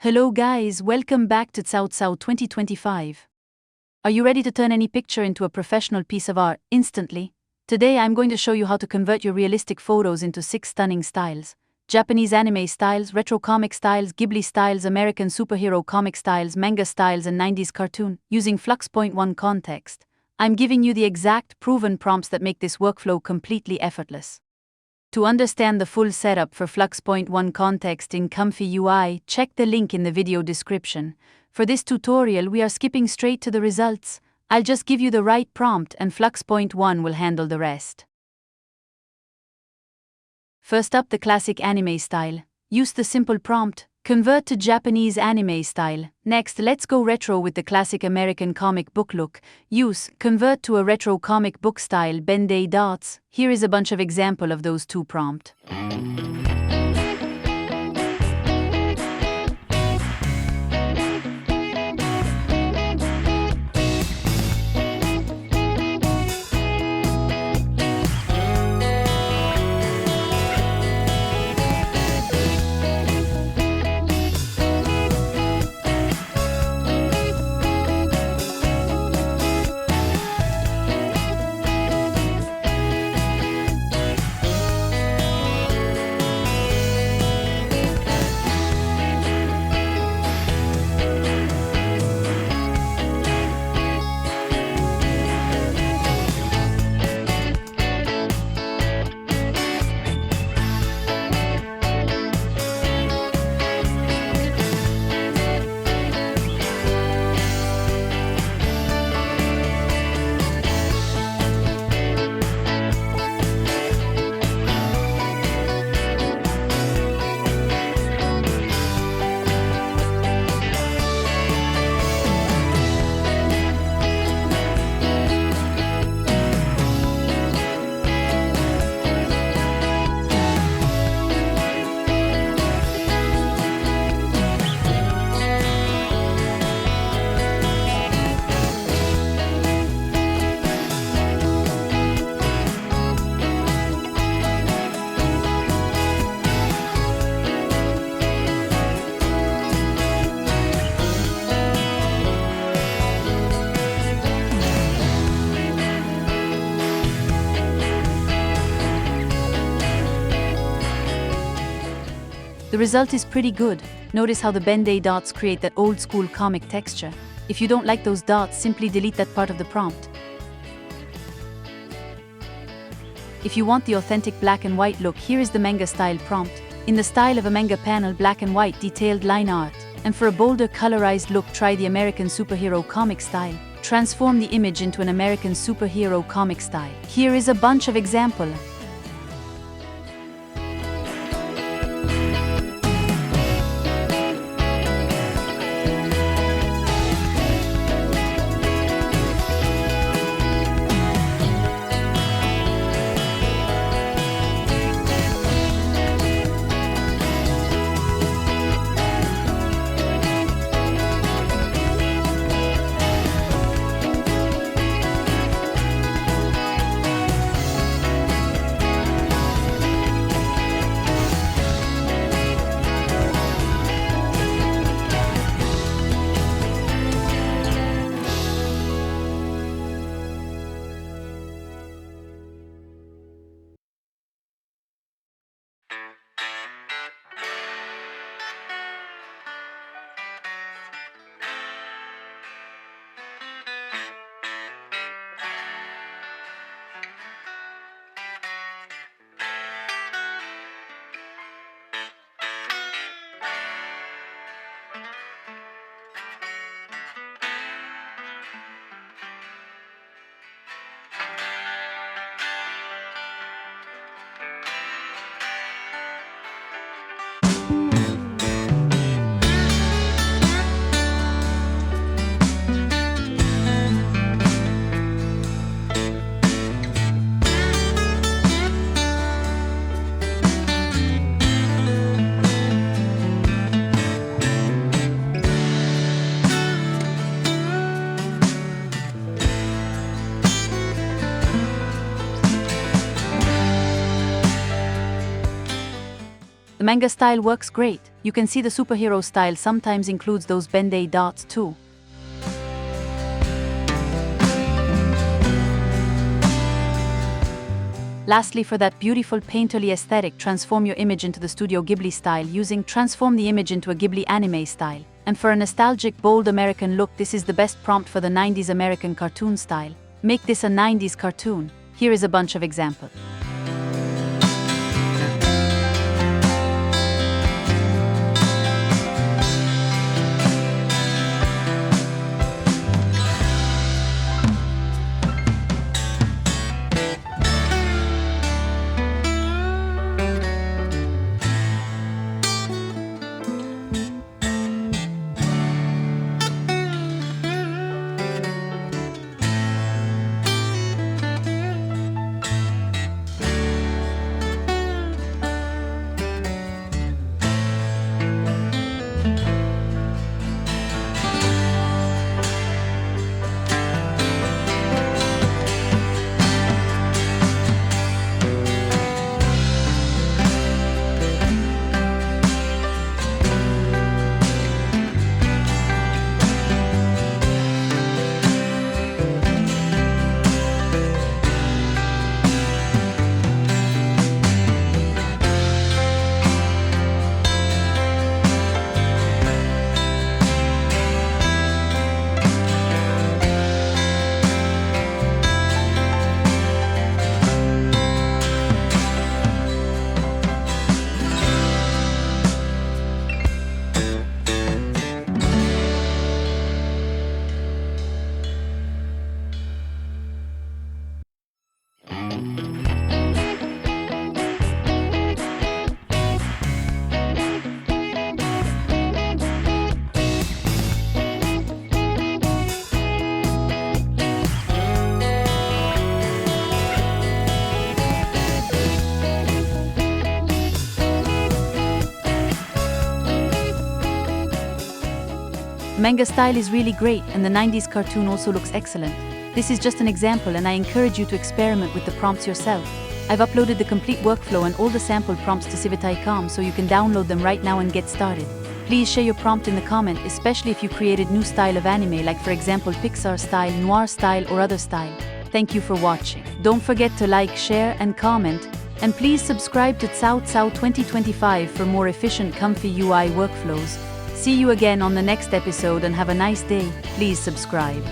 Hello guys, welcome back to Cao 2025. Are you ready to turn any picture into a professional piece of art instantly? Today I'm going to show you how to convert your realistic photos into 6 stunning styles. Japanese anime styles, retro comic styles, Ghibli styles, American superhero comic styles, manga styles and 90s cartoon, using Flux.1 Kontext. I'm giving you the exact, proven prompts that make this workflow completely effortless. To understand the full setup for Flux.1 Kontext in ComfyUI, check the link in the video description. For this tutorial, we are skipping straight to the results. I'll just give you the right prompt and Flux.1 will handle the rest. First up, the classic anime style. Use the simple prompt, convert to Japanese anime style. Next, let's go retro with the classic American comic book look. Use, convert to a retro comic book style, Ben-Day dots. Here is a bunch of example of those two prompt. The result is pretty good. Notice how the Ben-Day dots create that old school comic texture. If you don't like those dots, simply delete that part of the prompt. If you want the authentic black and white look, here is the manga style prompt. In the style of a manga panel, black and white detailed line art. And for a bolder colorized look, try the American superhero comic style. Transform the image into an American superhero comic style. Here is a bunch of example. Manga style works great. You can see the superhero style sometimes includes those bend-aid dots too. Lastly, for that beautiful painterly aesthetic, transform your image into the Studio Ghibli style using Transform the image into a Ghibli anime style. And for a nostalgic, bold American look, this is the best prompt for the 90s American cartoon style. Make this a 90s cartoon. Here is a bunch of examples. Manga style is really great, and the 90s cartoon also looks excellent. This is just an example, and I encourage you to experiment with the prompts yourself. I've uploaded the complete workflow and all the sample prompts to civitai.com, so you can download them right now and get started. Please share your prompt in the comment, especially if you created new style of anime, like for example Pixar style, noir style or other style. Thank you for watching. Don't forget to like, share and comment. And please subscribe to ComfyUI 2025 for more efficient ComfyUI workflows. See you again on the next episode and have a nice day. Please subscribe.